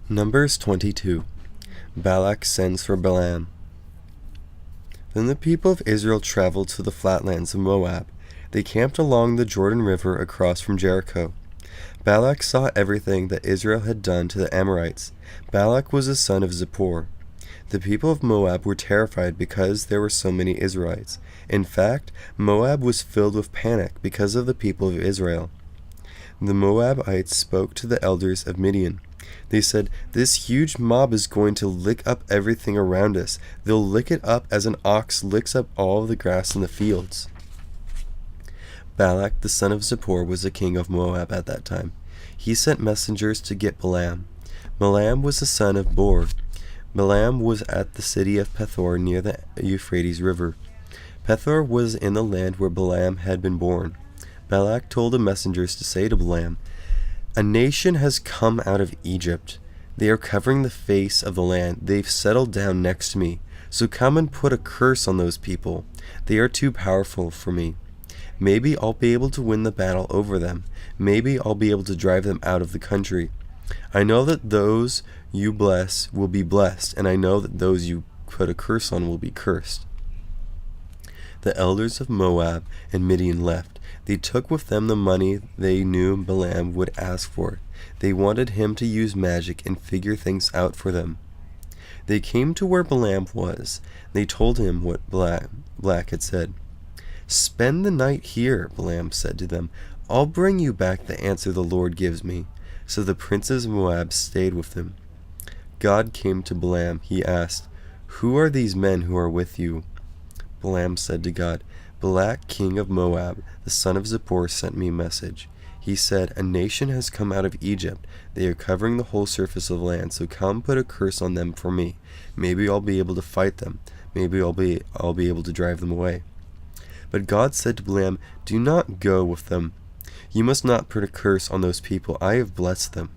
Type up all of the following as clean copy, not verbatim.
Numbers 22. Balak sends for Balaam. Then the people of Israel traveled to the flatlands of Moab. They camped along the Jordan River across from Jericho. Balak saw everything that Israel had done to the Amorites. Balak was the son of Zippor. The people of Moab were terrified because there were so many Israelites. In fact, Moab was filled with panic because of the people of Israel. The Moabites spoke to the elders of Midian. They said, "This huge mob is going to lick up everything around us. They'll lick it up as an ox licks up all the grass in the fields." Balak, the son of Zippor, was the king of Moab at that time. He sent messengers to get Balaam. Balaam was the son of Beor. Balaam was at the city of Pethor near the Euphrates River. Pethor was in the land where Balaam had been born. Balak told the messengers to say to Balaam, "A nation has come out of Egypt. They are covering the face of the land. They've settled down next to me. So come and put a curse on those people. They are too powerful for me. Maybe I'll be able to win the battle over them. Maybe I'll be able to drive them out of the country. I know that those you bless will be blessed, and I know that those you put a curse on will be cursed." The elders of Moab and Midian left. They took with them the money they knew Balaam would ask for. They wanted him to use magic and figure things out for them. They came to where Balaam was. They told him what Balak had said. "Spend the night here," Balaam said to them. "I'll bring you back the answer the Lord gives me." So the princes of Moab stayed with him. God came to Balaam. He asked, "Who are these men who are with you?" Balaam said to God, "Balak, king of Moab, the son of Zippor, sent me a message. He said, 'A nation has come out of Egypt. They are covering the whole surface of the land, so come put a curse on them for me. Maybe I'll be able to fight them. Maybe I'll be able to drive them away.' But God said to Balaam, 'Do not go with them. You must not put a curse on those people. I have blessed them.'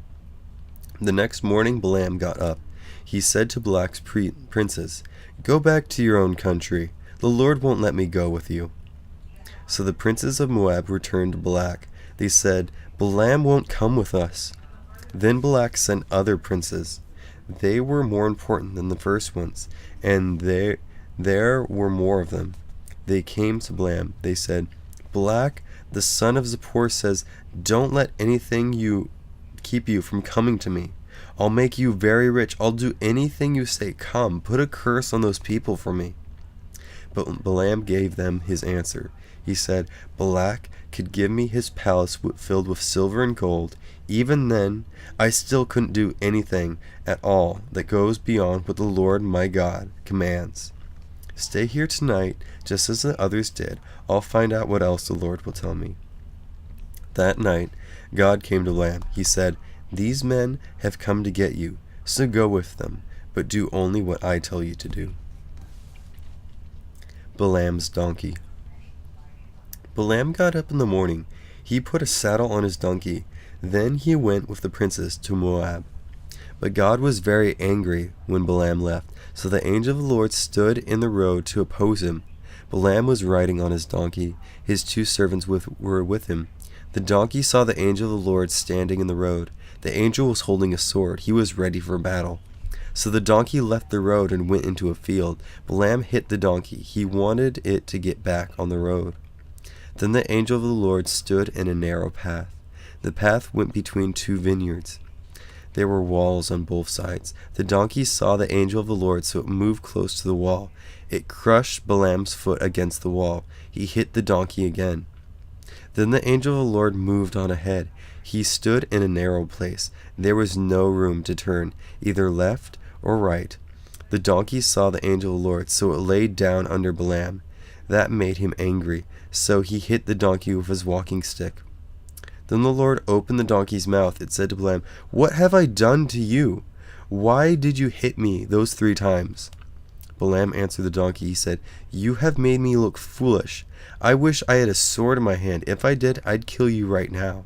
The next morning Balaam got up. He said to Balak's princes, 'Go back to your own country. The Lord won't let me go with you.' So the princes of Moab returned to Balak. They said, 'Balaam won't come with us.' Then Balak sent other princes. They were more important than the first ones, and there were more of them. They came to Balaam. They said, 'Balak, the son of Zippor, says, don't let anything keep you from coming to me. I'll make you very rich. I'll do anything you say. Come, put a curse on those people for me.' But Balaam gave them his answer. He said, 'Balak could give me his palace filled with silver and gold. Even then, I still couldn't do anything at all that goes beyond what the Lord my God commands. Stay here tonight, just as the others did. I'll find out what else the Lord will tell me.' That night, God came to Balaam. He said, 'These men have come to get you, so go with them, but do only what I tell you to do.'" Balaam's donkey. Balaam got up in the morning. He put a saddle on his donkey. Then he went with the princes to Moab. But God was very angry when Balaam left, so the angel of the Lord stood in the road to oppose him. Balaam was riding on his donkey. His 2 servants were with him. The donkey saw the angel of the Lord standing in the road. The angel was holding a sword. He was ready for battle. So the donkey left the road and went into a field. Balaam hit the donkey. He wanted it to get back on the road. Then the angel of the Lord stood in a narrow path. The path went between 2 vineyards. There were walls on both sides. The donkey saw the angel of the Lord, so it moved close to the wall. It crushed Balaam's foot against the wall. He hit the donkey again. Then the angel of the Lord moved on ahead. He stood in a narrow place. There was no room to turn, either left or right. The donkey saw the angel of the Lord, so it laid down under Balaam. That made him angry, so he hit the donkey with his walking stick. Then the Lord opened the donkey's mouth. It said to Balaam, "What have I done to you? Why did you hit me those 3 times? Balaam answered the donkey. He said, "You have made me look foolish. I wish I had a sword in my hand. If I did, I'd kill you right now."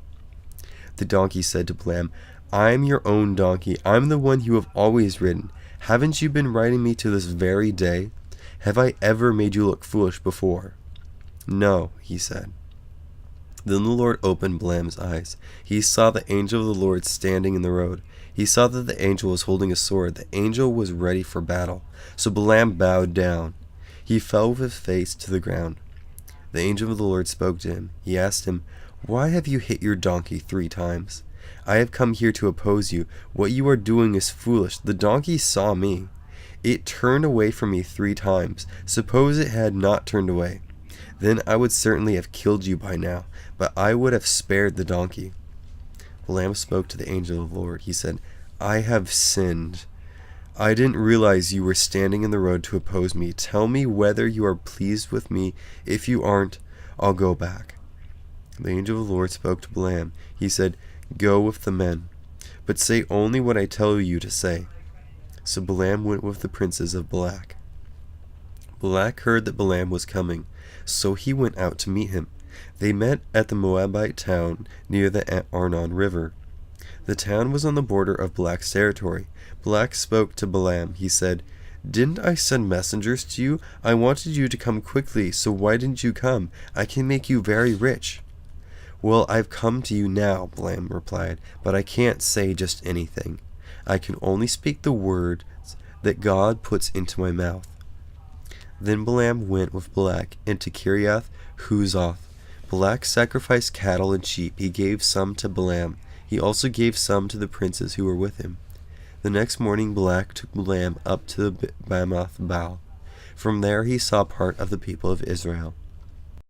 The donkey said to Balaam, "I'm your own donkey. I'm the one you have always ridden. Haven't you been riding me to this very day? Have I ever made you look foolish before?" "No," he said. Then the Lord opened Balaam's eyes. He saw the angel of the Lord standing in the road. He saw that the angel was holding a sword. The angel was ready for battle. So Balaam bowed down. He fell with his face to the ground. The angel of the Lord spoke to him. He asked him, "Why have you hit your donkey 3 times? I have come here to oppose you. What you are doing is foolish. The donkey saw me. It turned away from me 3 times. Suppose it had not turned away. Then I would certainly have killed you by now, but I would have spared the donkey." Balaam spoke to the angel of the Lord. He said, "I have sinned. I didn't realize you were standing in the road to oppose me. Tell me whether you are pleased with me. If you aren't, I'll go back." The angel of the Lord spoke to Balaam. He said, "Go with the men, but say only what I tell you to say." So Balaam went with the princes of Balak. Balak heard that Balaam was coming, so he went out to meet him. They met at the Moabite town near the Arnon River. The town was on the border of Balak's territory. Balak spoke to Balaam. He said, "Didn't I send messengers to you? I wanted you to come quickly, so why didn't you come? I can make you very rich." "Well, I've come to you now," Balaam replied, "but I can't say just anything. I can only speak the words that God puts into my mouth." Then Balaam went with Balak into Kiriath Huzoth. Balak sacrificed cattle and sheep. He gave some to Balaam. He also gave some to the princes who were with him. The next morning Balak took Balaam up to Bamoth Baal. From there he saw part of the people of Israel.